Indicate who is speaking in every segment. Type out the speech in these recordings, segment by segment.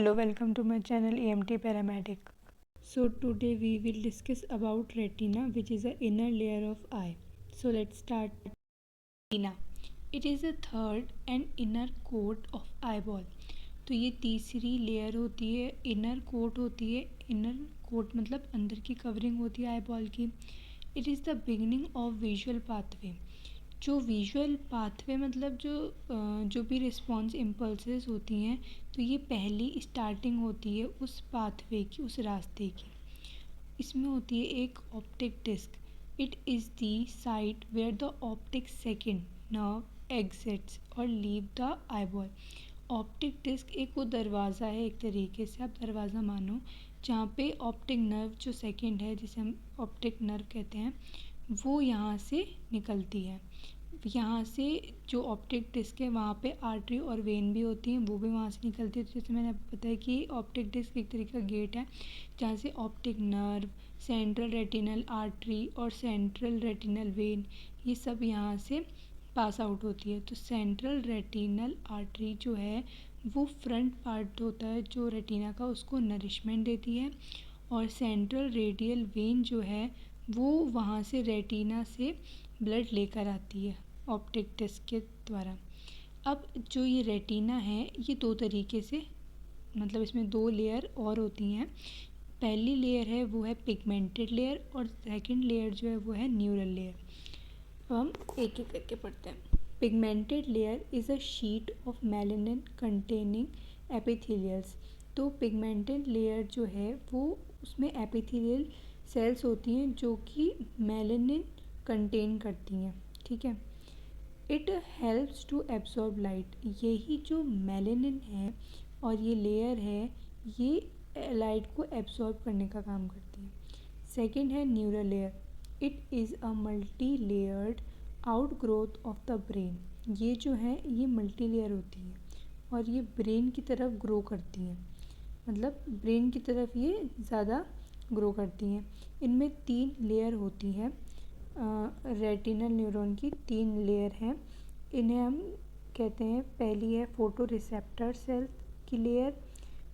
Speaker 1: Hello, welcome to my channel EMT Paramedic. So today we will discuss about retina, which is the inner layer of eye. So let's start. Retina. It is the third and inner coat of eyeball. तो ये तीसरी layer होती है, inner coat होती है. Inner coat मतलब अंदर की कवरिंग होती है आईबॉल की. It is the beginning of visual pathway. जो विजुअल पाथवे मतलब जो भी रिस्पॉन्स इम्पल्सेस होती हैं, तो ये पहली स्टार्टिंग होती है उस पाथवे की, उस रास्ते की. इसमें होती है एक optic disc. It is the site where the optic second nerve exits और leave the eyeball. Optic disc एक वो दरवाज़ा है, एक तरीके से आप दरवाज़ा मानो, जहाँ पे ऑप्टिक नर्व जो सेकेंड है, जिसे हम ऑप्टिक नर्व कहते हैं, वो यहाँ से निकलती है. यहाँ से जो ऑप्टिक डिस्क है वहाँ पे आर्टरी और वेन भी होती हैं, वो भी वहाँ से निकलती है. तो जैसे मैंने आपको बताया कि ऑप्टिक डिस्क एक तरीके का गेट है जहाँ से optic nerve, central retinal artery और सेंट्रल रेटिनल वेन, ये सब यहाँ से पास आउट होती है. तो सेंट्रल रेटिनल आर्टरी जो है वो फ्रंट पार्ट होता है जो रेटिना का, उसको नरिशमेंट देती है. और सेंट्रल रेडियल वेन जो है वो वहाँ से रेटिना से ब्लड लेकर आती है ऑप्टिक डिस्क के द्वारा. अब जो ये रेटिना है ये दो तरीके से, मतलब इसमें दो लेयर और होती हैं. पहली लेयर है वो है पिगमेंटेड लेयर और सेकंड लेयर जो है वो है न्यूरल लेयर. अब हम एक एक करके पढ़ते हैं. Pigmented layer is a sheet of melanin containing epithelials. तो पिगमेंटेड लेयर जो है वो, उसमें एपिथेलियल सेल्स होती हैं जो कि मेलानिन कंटेन करती हैं. ठीक है. It helps to absorb light. यही जो मेलानिन है और ये लेयर है, ये लाइट को एब्जॉर्ब करने का काम करती है. सेकंड है neural layer. It is a multi layered out growth of the brain. ये जो है ये मल्टी लेयर होती है और ये ब्रेन की तरफ ग्रो करती हैं, मतलब ब्रेन की तरफ ये ज़्यादा ग्रो करती हैं. इनमें 3 लेयर होती है. रेटिनल न्यूरॉन की 3 लेयर हैं. इन्हें हम कहते हैं, पहली है फोटो रिसेप्टर सेल की layer,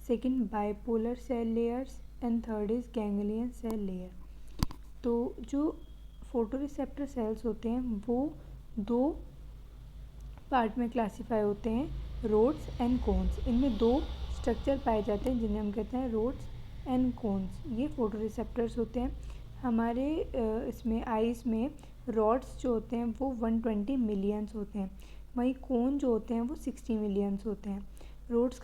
Speaker 1: second bipolar cell layers and third is ganglion cell layer. तो जो फोटो रिसेप्टर सेल्स होते हैं वो दो पार्ट में क्लासीफाई होते हैं, रोड्स एंड कोन्स. इनमें दो स्ट्रक्चर पाए जाते हैं जिन्हें हम कहते हैं रोड्स एंड कोन्स. ये फोटो रिसेप्टर्स होते हैं. हमारे इसमें आइज़ में रॉड्स जो होते हैं वो 120 मिलियंस होते हैं, वहीं कोन जो होते हैं वो 60 मिलियंस होते हैं. रॉड्स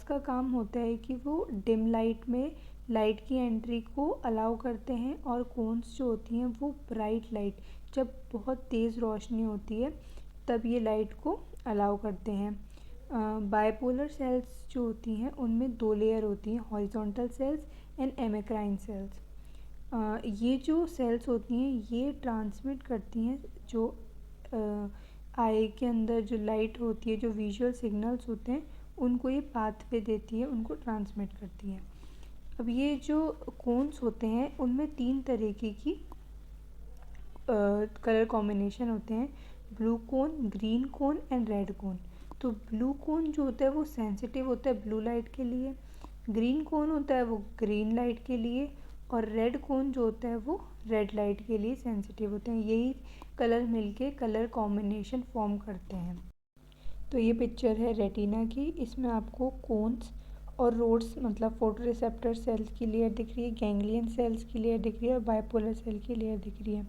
Speaker 1: का काम होता है कि वो डिम लाइट में लाइट की एंट्री को अलाउ करते हैं, और कोन्स जो होती हैं वो ब्राइट लाइट, जब बहुत तेज़ रोशनी होती है तब ये लाइट को अलाउ करते हैं. बाइपोलर सेल्स जो होती हैं उनमें 2 लेयर होती हैं, हॉरिजॉन्टल सेल्स एंड एमेक्राइन सेल्स. ये जो सेल्स होती हैं ये ट्रांसमिट करती हैं जो आई के अंदर जो लाइट होती है, जो विजुअल सिग्नल्स होते हैं उनको ये पाथवे देती है, उनको ट्रांसमिट करती हैं. अब ये जो कोन्स होते हैं उनमें 3 तरीके की कलर कॉम्बिनेशन होते हैं, blue cone, green cone and red कोन. तो ब्लू कोन जो होता है वो सेंसिटिव होता है ब्लू लाइट के लिए, ग्रीन कोन होता है वो ग्रीन लाइट के लिए, और रेड कोन जो होता है वो रेड लाइट के लिए सेंसिटिव होते हैं. यही कलर मिलके कलर कॉम्बिनेशन फॉर्म करते हैं. तो ये पिक्चर है रेटिना की. इसमें आपको कोन्स और रोड्स मतलब फोटो रिसेप्टर सेल्स की लेयर दिख रही है, गैंग्लियन सेल्स की लेयर दिख रही है और बाइपोलर सेल की लेयर दिख रही है.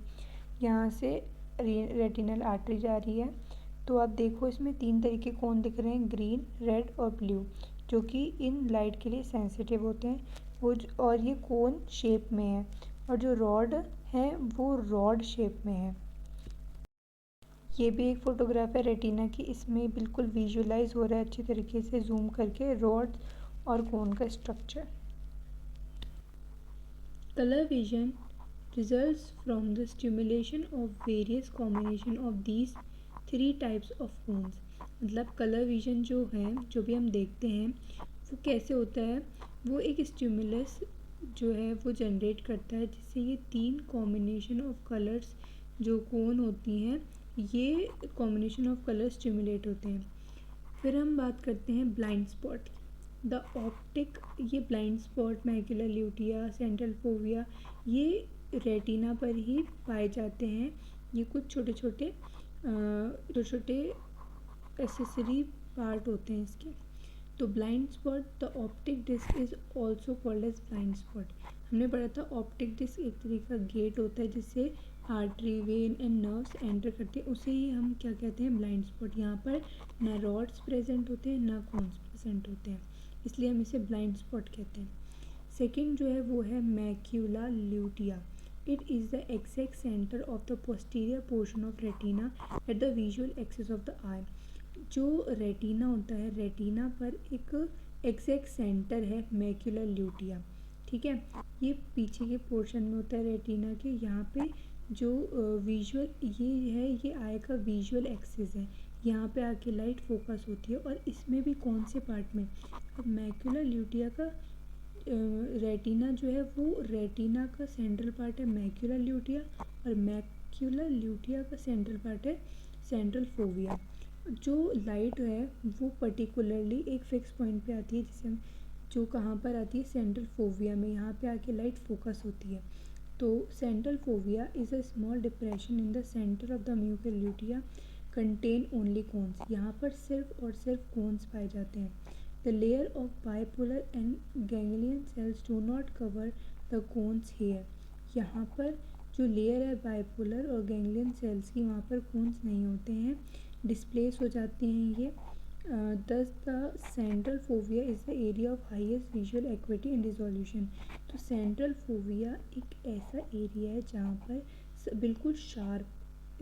Speaker 1: यहाँ से रेटिनल आर्टरी जा रही है. तो आप देखो इसमें 3 तरीके कोन दिख रहे हैं, ग्रीन, रेड और ब्लू, जो कि इन लाइट के लिए सेंसिटिव होते हैं. और ये कोन शेप में है, और जो रॉड है वो रॉड शेप में है. ये भी एक फ़ोटोग्राफ है रेटिना की. इसमें बिल्कुल विजुअलाइज हो रहा है अच्छी तरीके से जूम करके रॉड और कोन का structure. Colour vision results from the stimulation of various combination of these 3 types of cones. मतलब कलर विजन जो है, जो भी हम देखते हैं वो कैसे होता है, वो एक स्टिमुलस जो है वो जनरेट करता है जिससे ये 3 कॉम्बिनेशन ऑफ कलर्स जो कोन होती हैं, ये कॉम्बिनेशन ऑफ कलर स्टिमुलेट होते हैं. फिर हम बात करते हैं ब्लाइंड स्पॉट. द ऑप्टिक, ये blind spot, macular lutea, central fovea, ये रेटिना पर ही पाए जाते हैं। ये कुछ छोटे छोटे एसेसरी पार्ट होते हैं इसके। तो blind spot, the optic disc is also called as blind spot. हमने पढ़ा था ऑप्टिक डिस्क एक तरीके का गेट होता है जिससे artery, when and nerves enter करते हैं, उसे ही हम क्या कहते हैं, ब्लाइंड स्पॉट। यहाँ पर ना रॉड्स प्रेजेंट होते हैं ना कोन्स प्रेजेंट होते हैं, इसलिए हम इसे ब्लाइंड स्पॉट कहते हैं। सेकेंड जो है वो है macula lutea. It is the exact centre of the posterior portion of retina at the visual axis of the eye. जो रेटिना होता है, रेटिना पर एक एग्जैक्ट सेंटर है मैक्यूलर ल्यूटिया, ठीक है। ये पीछे के पोर्शन में होता है रेटिना के, यहाँ पे जो विजुअल ये है, ये आई का विजुअल एक्सिस है, यहाँ पे आके लाइट फोकस होती है। और इसमें भी कौन से पार्ट में, अब मैक्यूलर ल्यूटिया का रेटिना जो है वो रेटिना का सेंट्रल पार्ट है मैक्यूलर ल्यूटिया, और मैक्यूलर ल्यूटिया का सेंट्रल पार्ट है सेंट्रल फोविया। जो लाइट है वो पर्टिकुलरली एक फिक्स पॉइंट पे आती है, जिसे जो कहाँ पर आती है, सेंट्रल फोविया में, यहाँ पे आके लाइट फोकस होती है। तो central fovea is a small depression in the centre of the macula lutea contain only cones. यहाँ पर सिर्फ और सिर्फ कोन्स पाए जाते हैं। The layer of bipolar and ganglion cells do not cover the cones here. यहाँ पर जो लेयर है बाइपोलर और गैंग्लियन सेल्स की, वहाँ पर कोन्स नहीं होते हैं, डिस्प्लेस हो जाते हैं ये। दस the central fovea is the area of highest visual equity and resolution. तो सेंट्रल फोविया एक ऐसा एरिया है जहाँ पर बिल्कुल शार्प,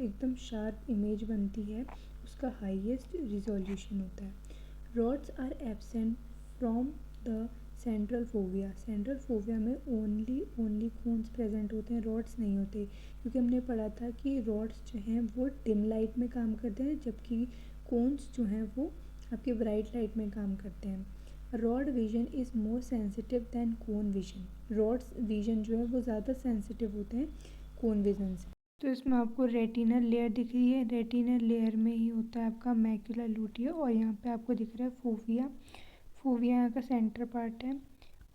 Speaker 1: एकदम शार्प इमेज बनती है, उसका हाईएस्ट रिजोल्यूशन होता है। Rods are absent from the central fovea. Central fovea में ओनली कोन्स प्रेजेंट होते हैं, रॉड्स नहीं होते, क्योंकि हमने पढ़ा था कि रॉड्स जो हैं वो डिम लाइट में काम करते हैं, जबकि कोन्स जो हैं वो आपके ब्राइट लाइट में काम करते हैं। Rod vision is more sensitive than cone vision. Rods vision जो है वो ज़्यादा सेंसिटिव होते हैं कोन विजन से। तो इसमें आपको रेटिनल लेयर दिख रही है, रेटिनल लेयर में ही होता है आपका मैक्यूलर ल्यूटिया, और यहाँ पे आपको दिख रहा है फोविया। फोविया यहाँ का सेंटर पार्ट है।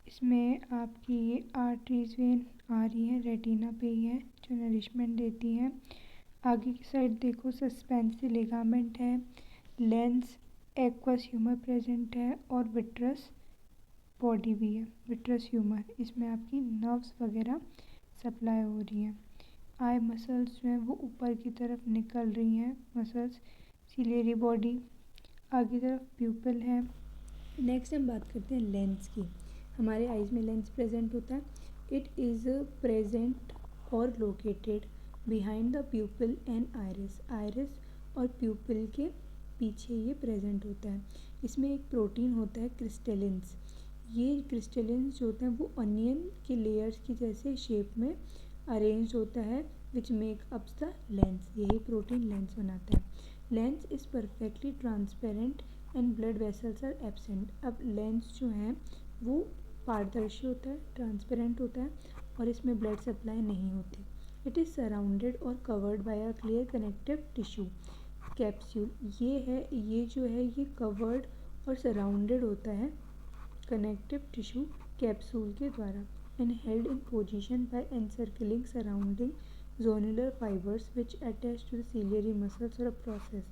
Speaker 1: इसमें आपकी ये आर्टरीज वेन आ रही है, रेटिना पे ही है, जो नरिशमेंट देती है। आगे की साइड देखो, सस्पेंसिव लिगामेंट है, लेंस, एक्वस ह्यूमर प्रेजेंट है, और विट्रस बॉडी भी है, विट्रस ह्यूमर। इसमें आपकी नर्व्स वगैरह सप्लाई हो रही है। आई मसल्स जो हैं वो ऊपर की तरफ निकल रही हैं, मसल्स, सिलेरी बॉडी, आगे तरफ प्यूपिल है। नेक्स्ट हम बात करते हैं लेंस की। हमारे आइज़ में लेंस प्रेजेंट होता है। इट इज़ प्रेजेंट और located behind the प्यूपिल and iris. Iris और प्यूपिल के पीछे ये प्रेजेंट होता है। इसमें एक प्रोटीन होता है क्रिस्टलिन्स। ये क्रिस्टलिन्स जो होते हैं वो अनियन के लेयर्स की जैसे शेप में अरेंज होता है, which make ups the lens. यही प्रोटीन लेंस बनाता है। Lens is perfectly transparent and blood vessels are absent. अब लेंस जो है वो पारदर्शी होता है, ट्रांसपेरेंट होता है, और इसमें ब्लड सप्लाई नहीं होती। इट इज़ सराउंडेड और covered by a clear connective tissue capsule. ये जो है ये कवर्ड और सराउंडेड होता है कनेक्टिव टिश्यू कैप्सूल के द्वारा, and held in position by encircling surrounding zonular fibres which attach to the ciliary muscles और प्रोसेस।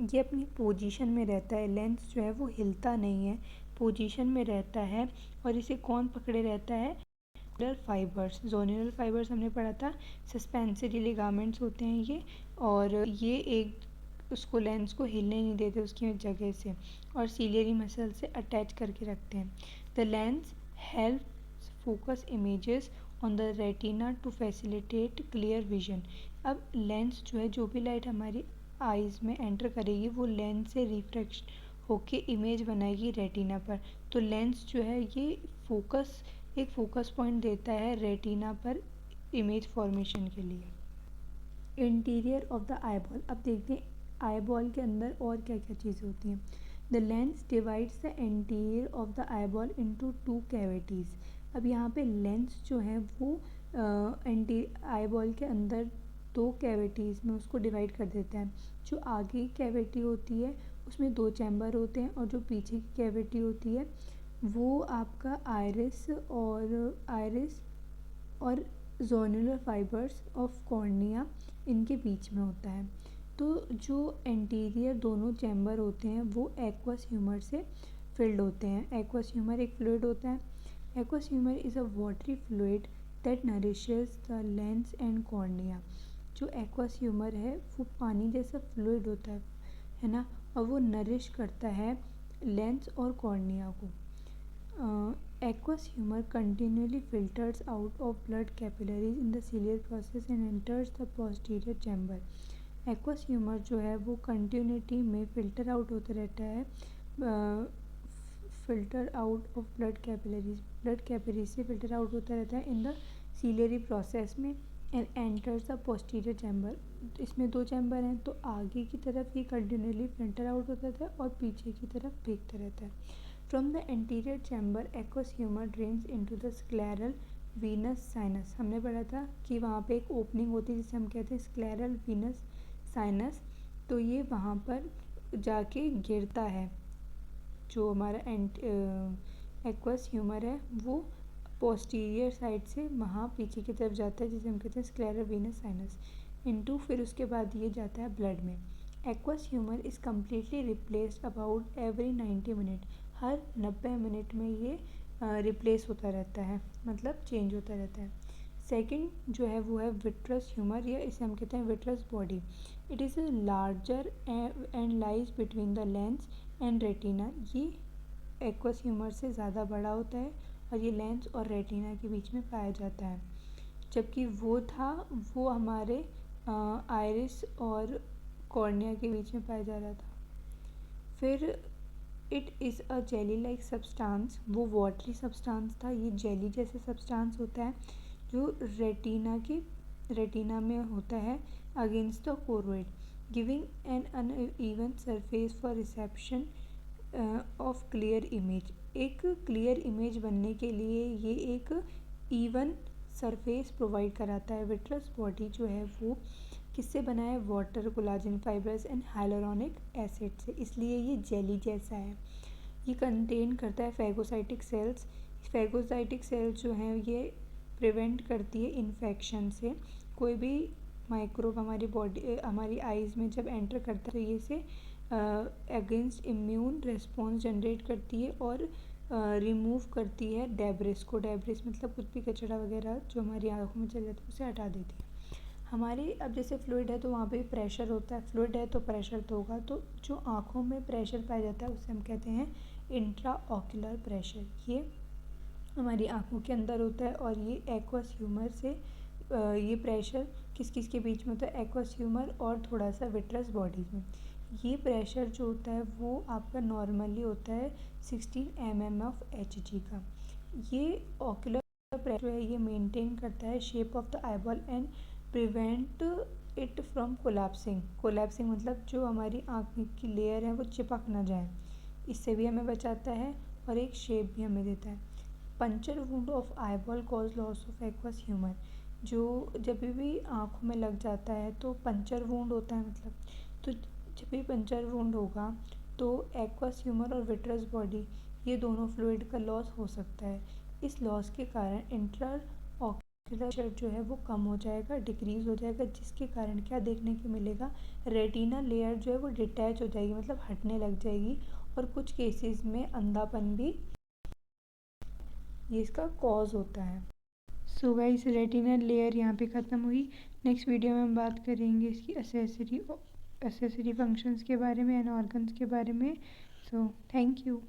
Speaker 1: ये अपनी पोजीशन में रहता है, लेंस जो है वो हिलता नहीं है, पोजीशन में रहता है, और इसे कौन पकड़े रहता है, जोनुलर फाइबर्स। जोनुलर फाइबर्स हमने पढ़ा था, सस्पेंसरी लिगामेंट्स होते हैं ये, और ये एक उसको लेंस को हिलने नहीं देते उसकी जगह से, और सिलियरी मसल से अटैच करके रखते हैं। The lens helps focus images on the retina to facilitate clear vision. अब लेंस जो है, जो भी लाइट हमारी आइज़ में एंटर करेगी वो लेंस से रिफ्रेक्ट होके इमेज बनाएगी रेटिना पर। तो लेंस जो है ये एक फोकस पॉइंट देता है रेटिना पर इमेज फॉर्मेशन के लिए। Interior of the eyeball. अब देखते हैं आईबॉल के अंदर और क्या क्या चीज़ें होती हैं। The lens divides the interior of the eyeball into 2 cavities. अब यहाँ पे लेंस जो है वो आईबॉल के अंदर 2 कैविटीज़ में उसको डिवाइड कर देता है। जो आगे की कैविटी होती है उसमें 2 चैम्बर होते हैं और जो पीछे की कैविटी होती है वो आपका आइरिस और जोनुलर फाइबर्स ऑफ कॉर्निया इनके बीच में होता है। तो जो एंटीरियर दोनों चैम्बर होते हैं वो एक्वस ह्यूमर से फिल्ड होते हैं। एक्वस ह्यूमर एक फ्लूइड होता है। Aqueous humour is a watery fluid that nourishes the lens and cornea. जो एक्वस ह्यूमर है वो पानी जैसा फ्लूइड होता है ना, और वो नरिश करता है लेंस और कॉर्निया को। Aqueous humor continually filters out of blood capillaries in the ciliary process and enters the posterior chamber. Aqueous humor जो है वो कंटिन्यूटी में फिल्टर आउट होता रहता है, filter out of blood capillaries से फिल्टर आउट होता रहता है इन द सीलियरी प्रोसेस में and enters the posterior chamber. इसमें 2 चैम्बर हैं तो आगे की तरफ ये कंटिन्यूली फिल्टर आउट होता रहता है और पीछे की तरफ फेंकता रहता है। From the anterior chamber, aqueous humor drains into the scleral venous sinus. हमने पढ़ा था कि वहाँ पे एक ओपनिंग होती है जिसे हम कहते हैं scleral venous sinus। तो ये वहाँ पर जाके गिरता है। जो हमारा aqueous humor है वो posterior साइड से वहाँ पीछे की तरफ जाता है जिसे हम कहते हैं scleral venous sinus into, फिर उसके बाद ये जाता है ब्लड में। Aqueous humor is completely replaced about every 90 minutes. Her 90 minute में ये रिप्लेस होता रहता है, मतलब चेंज होता रहता है। सेकंड जो है वो है विट्रस ह्यूमर, या इसे हम कहते हैं vitreous body. It is a larger and lies between the lens and retina. ये एक्वस ह्यूमर से ज़्यादा बड़ा होता है और ये लेंस और रेटिना के बीच में पाया जाता है, जबकि वो हमारे आइरिस और कॉर्निया के बीच में पाया जा रहा था। फिर it is a jelly like substance, वो वाटरी सब्सटेंस था, ये जेली जैसे सब्सटेंस होता है जो रेटिना में होता है against the choroid, giving an uneven surface for reception of clear image. एक क्लियर इमेज बनने के लिए ये एक इवन सरफेस प्रोवाइड कराता है। विट्रस बॉडी जो है वो किससे बना है? Water, collagen fibres and hyaluronic acid से, इसलिए ये जेली जैसा है। ये कंटेन करता है फैगोसाइटिक सेल्स। फैगोसाइटिक सेल्स जो हैं ये प्रिवेंट करती है इन्फेक्शन से। कोई भी माइक्रोब हमारी आइज़ में जब एंटर करता है तो ये से अगेंस्ट इम्यून रिस्पॉन्स जनरेट करती है और रिमूव करती है डेब्रिस को। डेब्रिस मतलब कुछ भी कचरा वगैरह जो हमारी आँखों में चल जाता है उसे हटा देती है। हमारे अब जैसे फ्लूइड है तो वहाँ पे प्रेशर होता है, फ्लूइड है तो प्रेशर तो होगा, तो जो आँखों में प्रेशर पाया जाता है उसे हम कहते हैं इंट्रा ऑक्यूलर प्रेशर। ये हमारी आँखों के अंदर होता है और ये एक्वस ह्यूमर से ये प्रेशर किस किस के बीच में होता है? एक्वस ह्यूमर और थोड़ा सा विट्रस बॉडी में। ये प्रेशर जो होता है वो आपका नॉर्मली होता है 16 mm ऑफ Hg का। ये ऑक्यूलर प्रेशर है ये मेंटेन करता है shape of the eyeball and prevent it from collapsing मतलब जो हमारी आँख की लेयर है वो चिपक ना जाए, इससे भी हमें बचाता है और एक शेप भी हमें देता है। Puncture wound of eyeball cause loss of aqueous humour. जो जब भी आँखों में लग जाता है तो पंचर वुंड होता है, मतलब तो जब भी पंचर वुंड होगा तो एक्वस ह्यूमर और विट्रस बॉडी ये दोनों फ्लूइड का लॉस हो सकता है। इस लॉस के कारण इंटर प्रेशर जो है वो कम हो जाएगा, डिक्रीज़ हो जाएगा, जिसके कारण क्या देखने को मिलेगा? रेटिना लेयर जो है वो डिटैच हो जाएगी, मतलब हटने लग जाएगी, और कुछ केसेस में अंधापन भी ये इसका कॉज होता है। सो गाइस रेटिना लेयर यहाँ पे ख़त्म हुई। नेक्स्ट वीडियो में हम बात करेंगे इसकी एसेसरी फंक्शंस के बारे में एंड ऑर्गन्स के बारे में। So thank you.